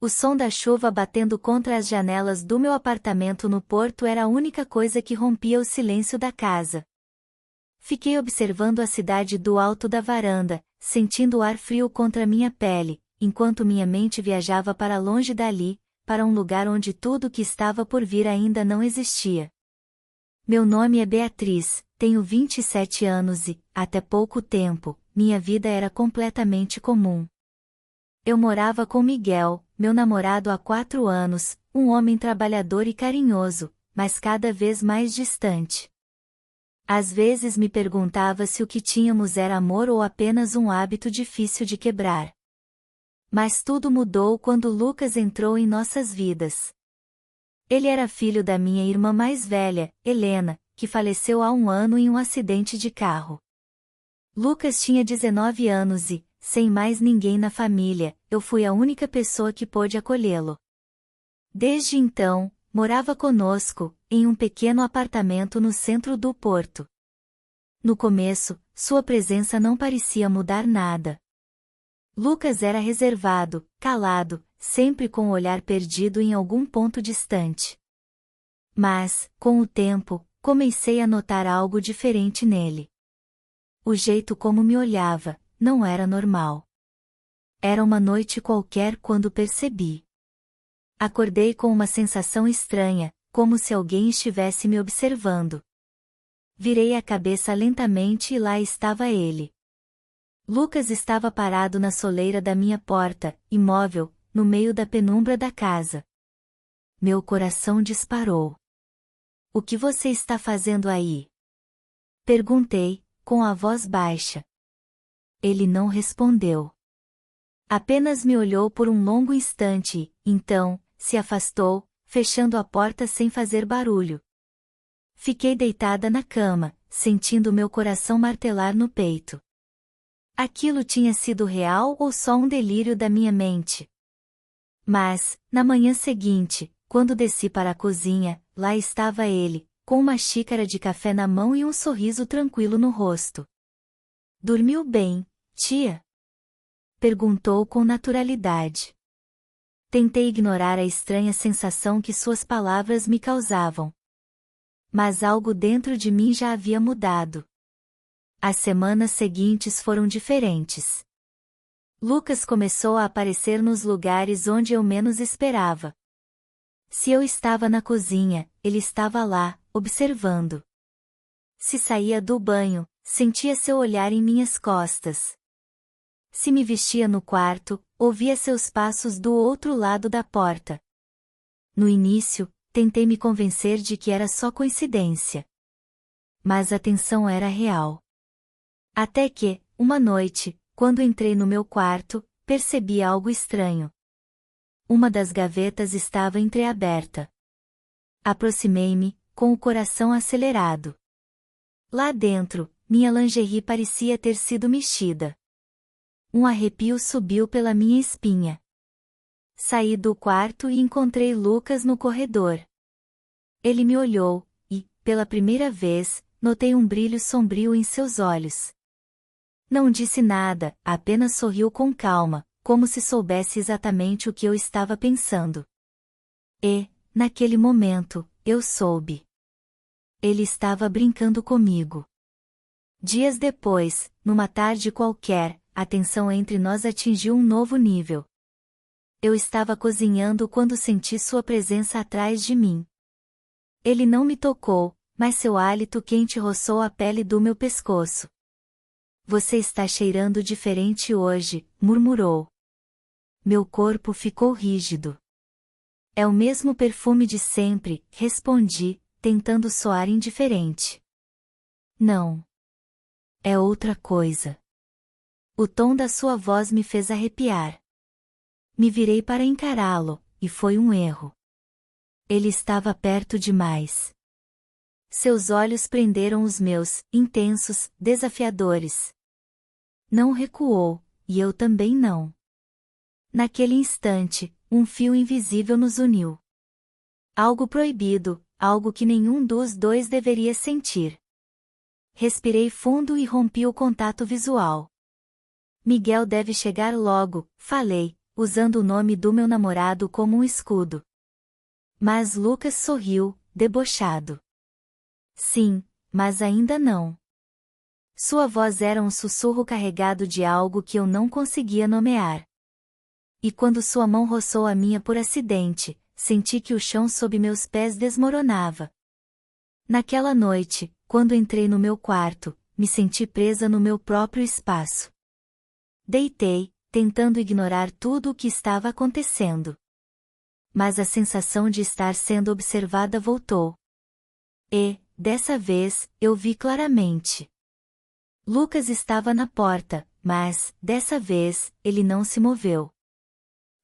O som da chuva batendo contra as janelas do meu apartamento no Porto era a única coisa que rompia o silêncio da casa. Fiquei observando a cidade do alto da varanda, sentindo o ar frio contra minha pele, enquanto minha mente viajava para longe dali, para um lugar onde tudo o que estava por vir ainda não existia. Meu nome é Beatriz, tenho 27 anos e, até pouco tempo, minha vida era completamente comum. Eu morava com Miguel, meu namorado há 4 anos, um homem trabalhador e carinhoso, mas cada vez mais distante. Às vezes me perguntava se o que tínhamos era amor ou apenas um hábito difícil de quebrar. Mas tudo mudou quando Lucas entrou em nossas vidas. Ele era filho da minha irmã mais velha, Helena, que faleceu há 1 ano em um acidente de carro. Lucas tinha 19 anos e, sem mais ninguém na família, eu fui a única pessoa que pôde acolhê-lo. Desde então, morava conosco, em um pequeno apartamento no centro do Porto. No começo, sua presença não parecia mudar nada. Lucas era reservado, calado, sempre com o olhar perdido em algum ponto distante. Mas, com o tempo, comecei a notar algo diferente nele. O jeito como me olhava não era normal. Era uma noite qualquer quando percebi. Acordei com uma sensação estranha, como se alguém estivesse me observando. Virei a cabeça lentamente e lá estava ele. Lucas estava parado na soleira da minha porta, imóvel, no meio da penumbra da casa. Meu coração disparou. "O que você está fazendo aí?" Perguntei, com a voz baixa. Ele não respondeu. Apenas me olhou por um longo instante e, então, se afastou, fechando a porta sem fazer barulho. Fiquei deitada na cama, sentindo meu coração martelar no peito. Aquilo tinha sido real ou só um delírio da minha mente? Mas, na manhã seguinte, quando desci para a cozinha, lá estava ele, com uma xícara de café na mão e um sorriso tranquilo no rosto. "Dormiu bem, tia?" Perguntou com naturalidade. Tentei ignorar a estranha sensação que suas palavras me causavam. Mas algo dentro de mim já havia mudado. As semanas seguintes foram diferentes. Lucas começou a aparecer nos lugares onde eu menos esperava. Se eu estava na cozinha, ele estava lá, observando. Se saía do banho, sentia seu olhar em minhas costas. Se me vestia no quarto, ouvia seus passos do outro lado da porta. No início, tentei me convencer de que era só coincidência. Mas a tensão era real. Até que, uma noite, quando entrei no meu quarto, percebi algo estranho. Uma das gavetas estava entreaberta. Aproximei-me, com o coração acelerado. Lá dentro, minha lingerie parecia ter sido mexida. Um arrepio subiu pela minha espinha. Saí do quarto e encontrei Lucas no corredor. Ele me olhou, e, pela primeira vez, notei um brilho sombrio em seus olhos. Não disse nada, apenas sorriu com calma, como se soubesse exatamente o que eu estava pensando. E, naquele momento, eu soube. Ele estava brincando comigo. Dias depois, numa tarde qualquer, a tensão entre nós atingiu um novo nível. Eu estava cozinhando quando senti sua presença atrás de mim. Ele não me tocou, mas seu hálito quente roçou a pele do meu pescoço. "Você está cheirando diferente hoje", murmurou. Meu corpo ficou rígido. "É o mesmo perfume de sempre", respondi, tentando soar indiferente. "Não. É outra coisa." O tom da sua voz me fez arrepiar. Me virei para encará-lo, e foi um erro. Ele estava perto demais. Seus olhos prenderam os meus, intensos, desafiadores. Não recuou, e eu também não. Naquele instante, um fio invisível nos uniu. Algo proibido, algo que nenhum dos dois deveria sentir. Respirei fundo e rompi o contato visual. "Miguel deve chegar logo", falei, usando o nome do meu namorado como um escudo. Mas Lucas sorriu, debochado. Sim, mas ainda não. Sua voz era um sussurro carregado de algo que eu não conseguia nomear. E quando sua mão roçou a minha por acidente, senti que o chão sob meus pés desmoronava. Naquela noite, quando entrei no meu quarto, me senti presa no meu próprio espaço. Deitei, tentando ignorar tudo o que estava acontecendo. Mas a sensação de estar sendo observada voltou. E, dessa vez, eu vi claramente. Lucas estava na porta, mas, dessa vez, ele não se moveu.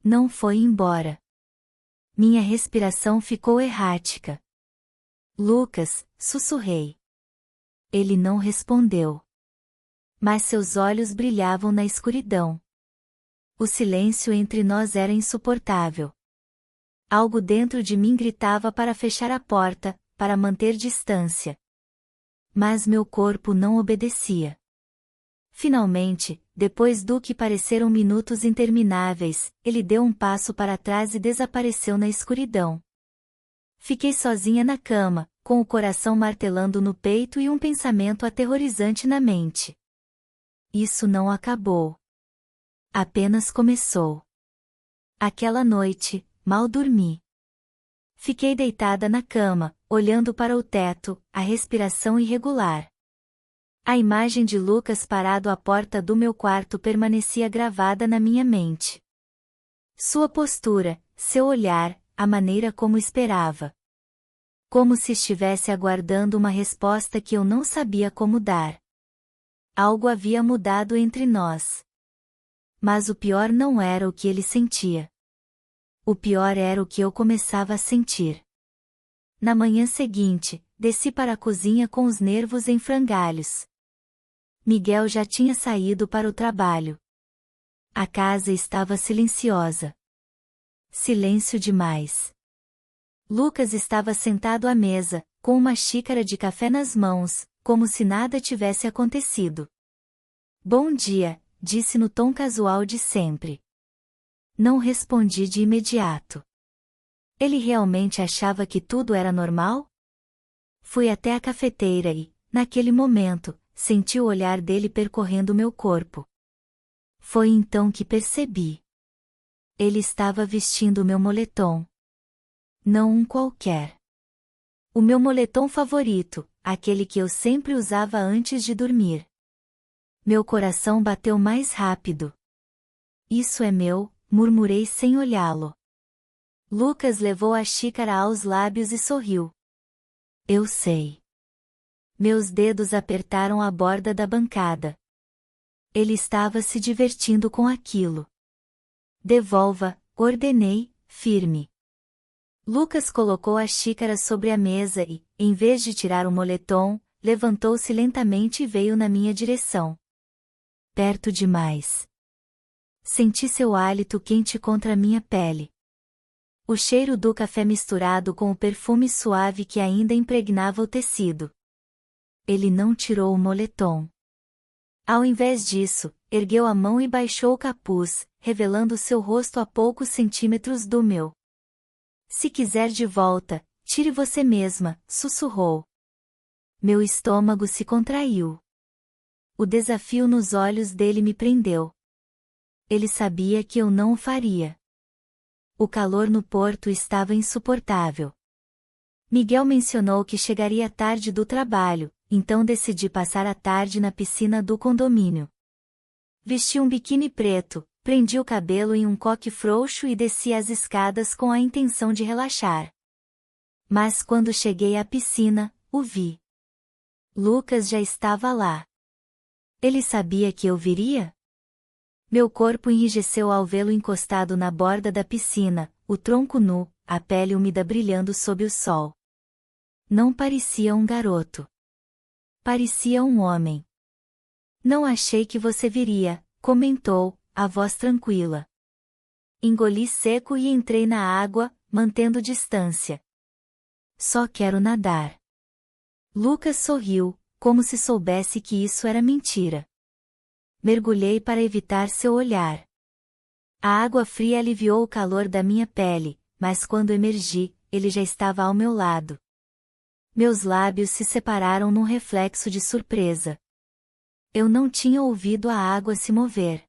Não foi embora. Minha respiração ficou errática. Lucas, sussurrei. Ele não respondeu. Mas seus olhos brilhavam na escuridão. O silêncio entre nós era insuportável. Algo dentro de mim gritava para fechar a porta, para manter distância. Mas meu corpo não obedecia. Finalmente, depois do que pareceram minutos intermináveis, ele deu um passo para trás e desapareceu na escuridão. Fiquei sozinha na cama, com o coração martelando no peito e um pensamento aterrorizante na mente. Isso não acabou. Apenas começou. Aquela noite, mal dormi. Fiquei deitada na cama, olhando para o teto, a respiração irregular. A imagem de Lucas parado à porta do meu quarto permanecia gravada na minha mente. Sua postura, seu olhar, a maneira como esperava. Como se estivesse aguardando uma resposta que eu não sabia como dar. Algo havia mudado entre nós. Mas o pior não era o que ele sentia. O pior era o que eu começava a sentir. Na manhã seguinte, desci para a cozinha com os nervos em frangalhos. Miguel já tinha saído para o trabalho. A casa estava silenciosa. Silêncio demais. Lucas estava sentado à mesa, com uma xícara de café nas mãos, como se nada tivesse acontecido. Bom dia, disse no tom casual de sempre. Não respondi de imediato. Ele realmente achava que tudo era normal? Fui até a cafeteira e, naquele momento, senti o olhar dele percorrendo meu corpo. Foi então que percebi. Ele estava vestindo meu moletom. Não um qualquer. O meu moletom favorito, aquele que eu sempre usava antes de dormir. Meu coração bateu mais rápido. Isso é meu, murmurei sem olhá-lo. Lucas levou a xícara aos lábios e sorriu. Eu sei. Meus dedos apertaram a borda da bancada. Ele estava se divertindo com aquilo. Devolva, ordenei, firme. Lucas colocou a xícara sobre a mesa e, em vez de tirar o moletom, levantou-se lentamente e veio na minha direção. Perto demais. Senti seu hálito quente contra a minha pele. O cheiro do café misturado com o perfume suave que ainda impregnava o tecido. Ele não tirou o moletom. Ao invés disso, ergueu a mão e baixou o capuz, revelando seu rosto a poucos centímetros do meu. Se quiser de volta, tire você mesma, sussurrou. Meu estômago se contraiu. O desafio nos olhos dele me prendeu. Ele sabia que eu não o faria. O calor no porto estava insuportável. Miguel mencionou que chegaria tarde do trabalho, então decidi passar a tarde na piscina do condomínio. Vesti um biquíni preto, prendi o cabelo em um coque frouxo e desci as escadas com a intenção de relaxar. Mas quando cheguei à piscina, o vi. Lucas já estava lá. Ele sabia que eu viria? Meu corpo enrijeceu ao vê-lo encostado na borda da piscina, o tronco nu, a pele úmida brilhando sob o sol. Não parecia um garoto. Parecia um homem. Não achei que você viria, comentou, a voz tranquila. Engoli seco e entrei na água, mantendo distância. Só quero nadar. Lucas sorriu, como se soubesse que isso era mentira. Mergulhei para evitar seu olhar. A água fria aliviou o calor da minha pele, mas quando emergi, ele já estava ao meu lado. Meus lábios se separaram num reflexo de surpresa. Eu não tinha ouvido a água se mover.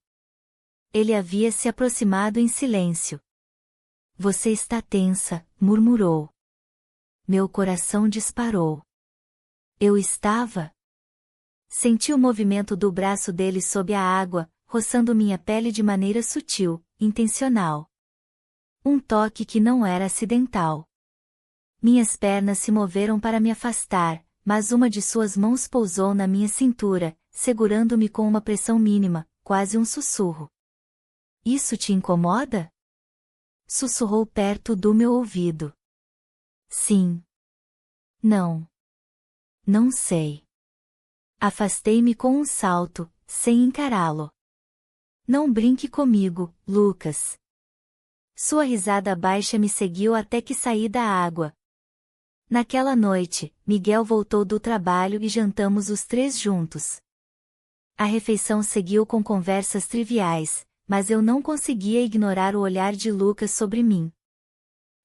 Ele havia se aproximado em silêncio. Você está tensa, murmurou. Meu coração disparou. Eu estava? Senti o movimento do braço dele sob a água, roçando minha pele de maneira sutil, intencional. Um toque que não era acidental. Minhas pernas se moveram para me afastar, mas uma de suas mãos pousou na minha cintura, segurando-me com uma pressão mínima, quase um sussurro. Isso te incomoda? Sussurrou perto do meu ouvido. Sim. Não. Não sei. Afastei-me com um salto, sem encará-lo. Não brinque comigo, Lucas. Sua risada baixa me seguiu até que saí da água. Naquela noite, Miguel voltou do trabalho e jantamos os três juntos. A refeição seguiu com conversas triviais, mas eu não conseguia ignorar o olhar de Lucas sobre mim.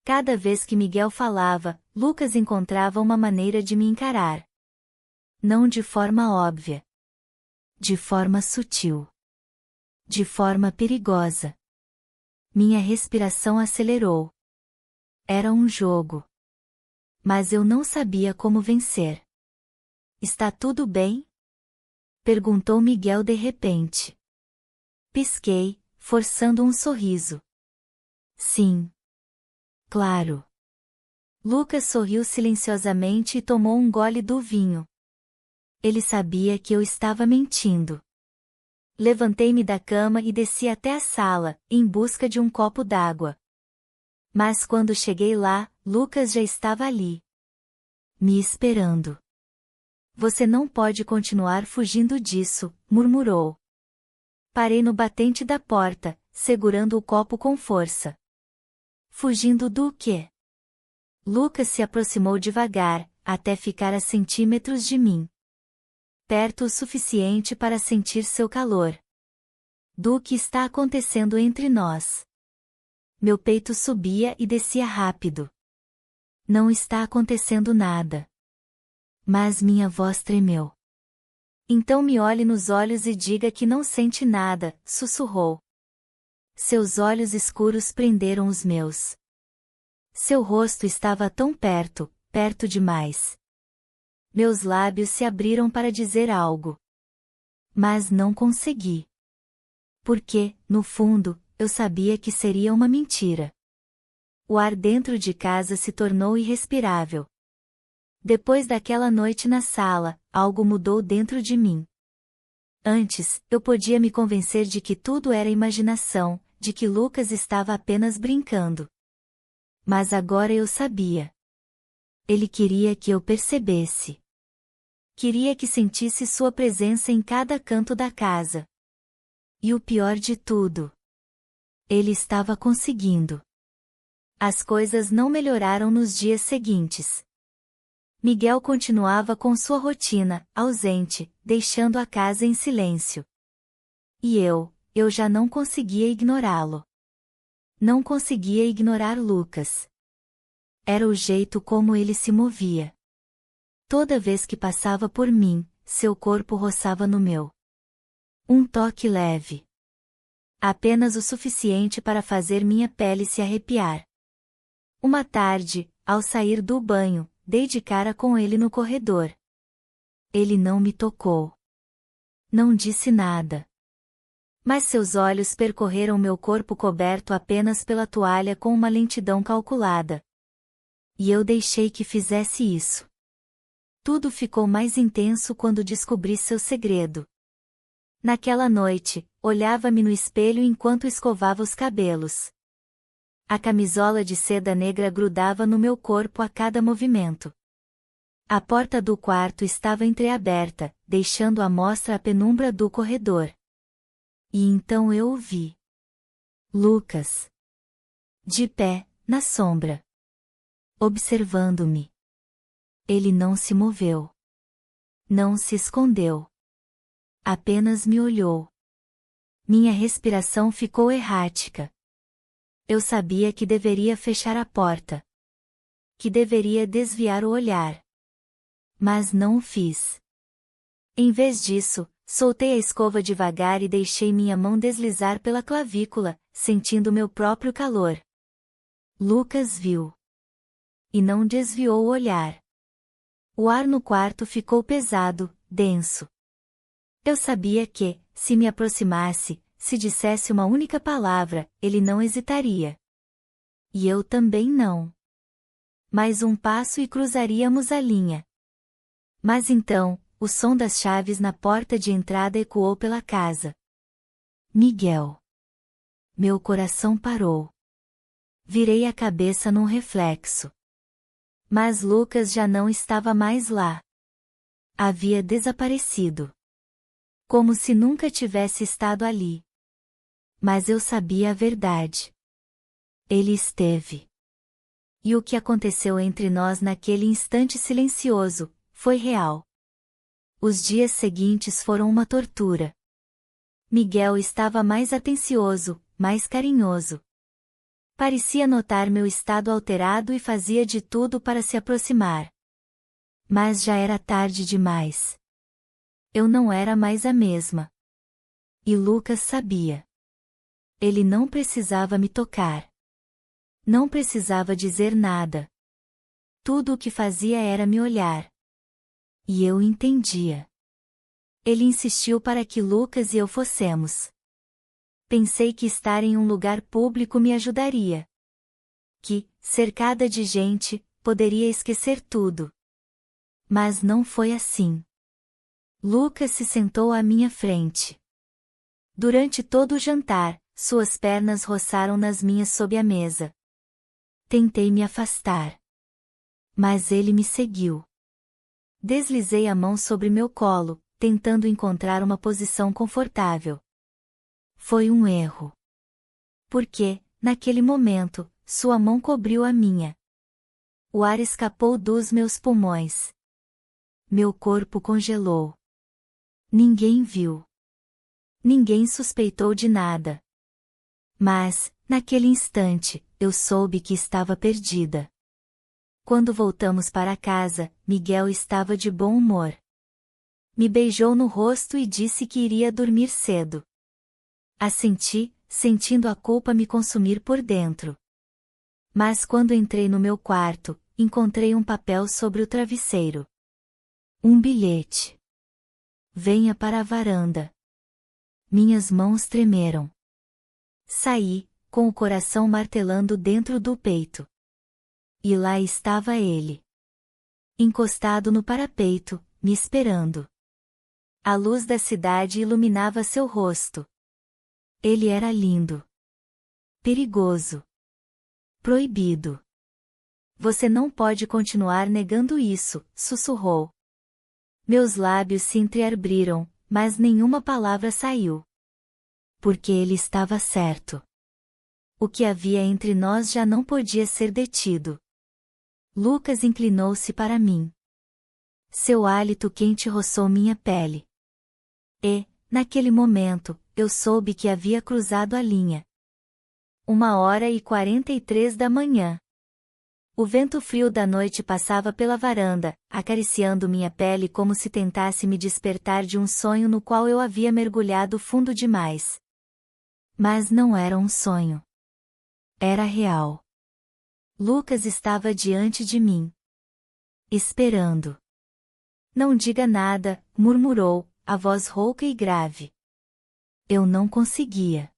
Cada vez que Miguel falava, Lucas encontrava uma maneira de me encarar. Não de forma óbvia. De forma sutil. De forma perigosa. Minha respiração acelerou. Era um jogo. Mas eu não sabia como vencer. Está tudo bem? Perguntou Miguel de repente. Pisquei, forçando um sorriso. Sim. Claro. Lucas sorriu silenciosamente e tomou um gole do vinho. Ele sabia que eu estava mentindo. Levantei-me da cama e desci até a sala, em busca de um copo d'água. Mas quando cheguei lá, Lucas já estava ali. Me esperando. Você não pode continuar fugindo disso, murmurou. Parei no batente da porta, segurando o copo com força. Fugindo do quê? Lucas se aproximou devagar, até ficar a centímetros de mim. Perto o suficiente para sentir seu calor. Do que está acontecendo entre nós? Meu peito subia e descia rápido. Não está acontecendo nada. Mas minha voz tremeu. Então me olhe nos olhos e diga que não sente nada, sussurrou. Seus olhos escuros prenderam os meus. Seu rosto estava tão perto, perto demais. Meus lábios se abriram para dizer algo. Mas não consegui. Porque, no fundo, eu sabia que seria uma mentira. O ar dentro de casa se tornou irrespirável. Depois daquela noite na sala, algo mudou dentro de mim. Antes, eu podia me convencer de que tudo era imaginação, de que Lucas estava apenas brincando. Mas agora eu sabia. Ele queria que eu percebesse. Queria que sentisse sua presença em cada canto da casa. E o pior de tudo. Ele estava conseguindo. As coisas não melhoraram nos dias seguintes. Miguel continuava com sua rotina, ausente, deixando a casa em silêncio. E eu já não conseguia ignorá-lo. Não conseguia ignorar Lucas. Era o jeito como ele se movia. Toda vez que passava por mim, seu corpo roçava no meu. Um toque leve. Apenas o suficiente para fazer minha pele se arrepiar. Uma tarde, ao sair do banho, dei de cara com ele no corredor. Ele não me tocou. Não disse nada. Mas seus olhos percorreram meu corpo coberto apenas pela toalha com uma lentidão calculada. E eu deixei que fizesse isso. Tudo ficou mais intenso quando descobri seu segredo. Naquela noite, olhava-me no espelho enquanto escovava os cabelos. A camisola de seda negra grudava no meu corpo a cada movimento. A porta do quarto estava entreaberta, deixando à mostra a penumbra do corredor. E então eu o vi. Lucas. De pé, na sombra. Observando-me. Ele não se moveu. Não se escondeu. Apenas me olhou. Minha respiração ficou errática. Eu sabia que deveria fechar a porta. Que deveria desviar o olhar. Mas não o fiz. Em vez disso, soltei a escova devagar e deixei minha mão deslizar pela clavícula, sentindo meu próprio calor. Lucas viu. E não desviou o olhar. O ar no quarto ficou pesado, denso. Eu sabia que, se me aproximasse, se dissesse uma única palavra, ele não hesitaria. E eu também não. Mais um passo e cruzaríamos a linha. Mas então, o som das chaves na porta de entrada ecoou pela casa. Miguel. Meu coração parou. Virei a cabeça num reflexo. Mas Lucas já não estava mais lá. Havia desaparecido. Como se nunca tivesse estado ali. Mas eu sabia a verdade. Ele esteve. E o que aconteceu entre nós naquele instante silencioso, foi real. Os dias seguintes foram uma tortura. Miguel estava mais atencioso, mais carinhoso. Parecia notar meu estado alterado e fazia de tudo para se aproximar. Mas já era tarde demais. Eu não era mais a mesma. E Lucas sabia. Ele não precisava me tocar. Não precisava dizer nada. Tudo o que fazia era me olhar. E eu entendia. Ele insistiu para que Lucas e eu fossemos. Pensei que estar em um lugar público me ajudaria. Que, cercada de gente, poderia esquecer tudo. Mas não foi assim. Lucas se sentou à minha frente. Durante todo o jantar, suas pernas roçaram nas minhas sob a mesa. Tentei me afastar. Mas ele me seguiu. Deslizei a mão sobre meu colo, tentando encontrar uma posição confortável. Foi um erro. Porque, naquele momento, sua mão cobriu a minha. O ar escapou dos meus pulmões. Meu corpo congelou. Ninguém viu. Ninguém suspeitou de nada. Mas, naquele instante, eu soube que estava perdida. Quando voltamos para casa, Miguel estava de bom humor. Me beijou no rosto e disse que iria dormir cedo. Assenti, sentindo a culpa me consumir por dentro. Mas quando entrei no meu quarto, encontrei um papel sobre o travesseiro. Um bilhete. Venha para a varanda. Minhas mãos tremeram. Saí, com o coração martelando dentro do peito. E lá estava ele. Encostado no parapeito, me esperando. A luz da cidade iluminava seu rosto. Ele era lindo. Perigoso. Proibido. Você não pode continuar negando isso, sussurrou. Meus lábios se entreabriram, mas nenhuma palavra saiu. Porque ele estava certo. O que havia entre nós já não podia ser detido. Lucas inclinou-se para mim. Seu hálito quente roçou minha pele. E, naquele momento, eu soube que havia cruzado a linha. 1h43 da manhã. O vento frio da noite passava pela varanda, acariciando minha pele como se tentasse me despertar de um sonho no qual eu havia mergulhado fundo demais. Mas não era um sonho. Era real. Lucas estava diante de mim. Esperando. Não diga nada, murmurou, a voz rouca e grave. Eu não conseguia.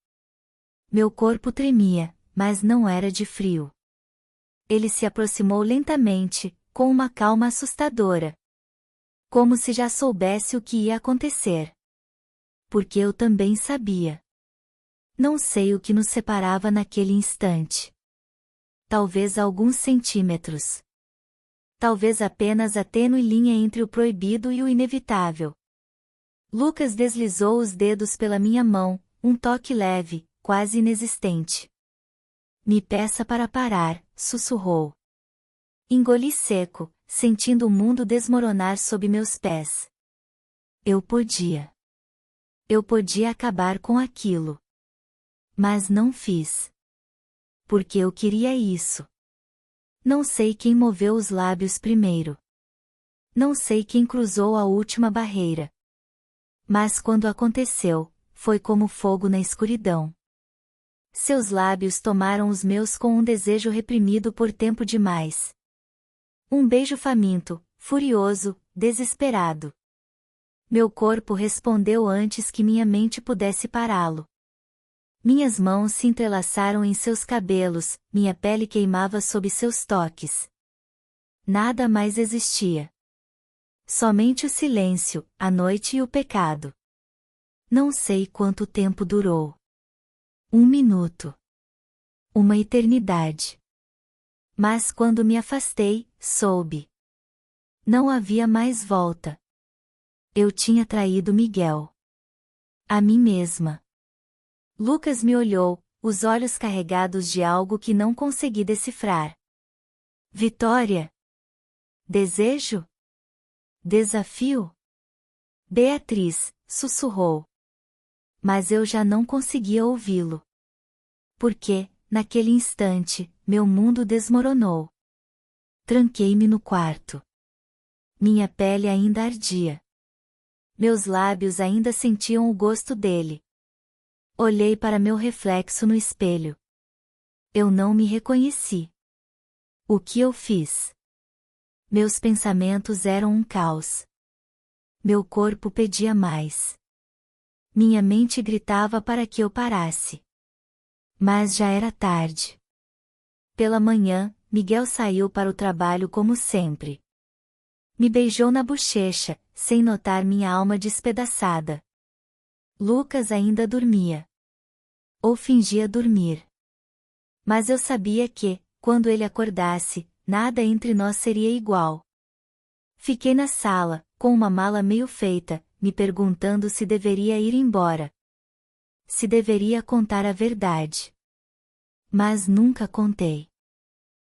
Meu corpo tremia, mas não era de frio. Ele se aproximou lentamente, com uma calma assustadora. Como se já soubesse o que ia acontecer. Porque eu também sabia. Não sei o que nos separava naquele instante. Talvez alguns centímetros. Talvez apenas a tênue linha entre o proibido e o inevitável. Lucas deslizou os dedos pela minha mão, um toque leve, quase inexistente. Me peça para parar, sussurrou. Engoli seco, sentindo o mundo desmoronar sob meus pés. Eu podia. Eu podia acabar com aquilo. Mas não fiz. Porque eu queria isso. Não sei quem moveu os lábios primeiro. Não sei quem cruzou a última barreira. Mas quando aconteceu, foi como fogo na escuridão. Seus lábios tomaram os meus com um desejo reprimido por tempo demais. Um beijo faminto, furioso, desesperado. Meu corpo respondeu antes que minha mente pudesse pará-lo. Minhas mãos se entrelaçaram em seus cabelos, minha pele queimava sob seus toques. Nada mais existia. Somente o silêncio, a noite e o pecado. Não sei quanto tempo durou. 1 minuto. Uma eternidade. Mas quando me afastei, soube. Não havia mais volta. Eu tinha traído Miguel. A mim mesma. Lucas me olhou, os olhos carregados de algo que não consegui decifrar. Vitória? Desejo? Desafio? Beatriz, sussurrou. Mas eu já não conseguia ouvi-lo. Porque, naquele instante, meu mundo desmoronou. Tranquei-me no quarto. Minha pele ainda ardia. Meus lábios ainda sentiam o gosto dele. Olhei para meu reflexo no espelho. Eu não me reconheci. O que eu fiz? Meus pensamentos eram um caos. Meu corpo pedia mais. Minha mente gritava para que eu parasse. Mas já era tarde. Pela manhã, Miguel saiu para o trabalho como sempre. Me beijou na bochecha, sem notar minha alma despedaçada. Lucas ainda dormia. Ou fingia dormir. Mas eu sabia que, quando ele acordasse, nada entre nós seria igual. Fiquei na sala, com uma mala meio feita, me perguntando se deveria ir embora. Se deveria contar a verdade. Mas nunca contei.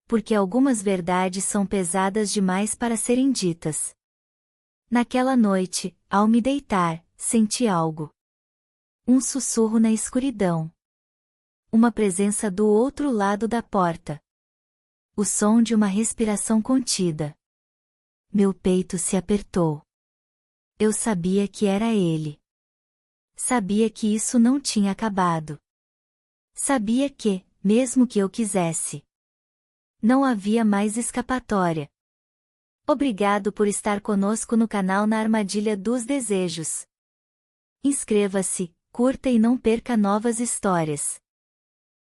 Porque algumas verdades são pesadas demais para serem ditas. Naquela noite, ao me deitar, senti algo. Um sussurro na escuridão. Uma presença do outro lado da porta. O som de uma respiração contida. Meu peito se apertou. Eu sabia que era ele. Sabia que isso não tinha acabado. Sabia que, mesmo que eu quisesse, não havia mais escapatória. Obrigado por estar conosco no canal Na Armadilha dos Desejos. Inscreva-se, curta e não perca novas histórias.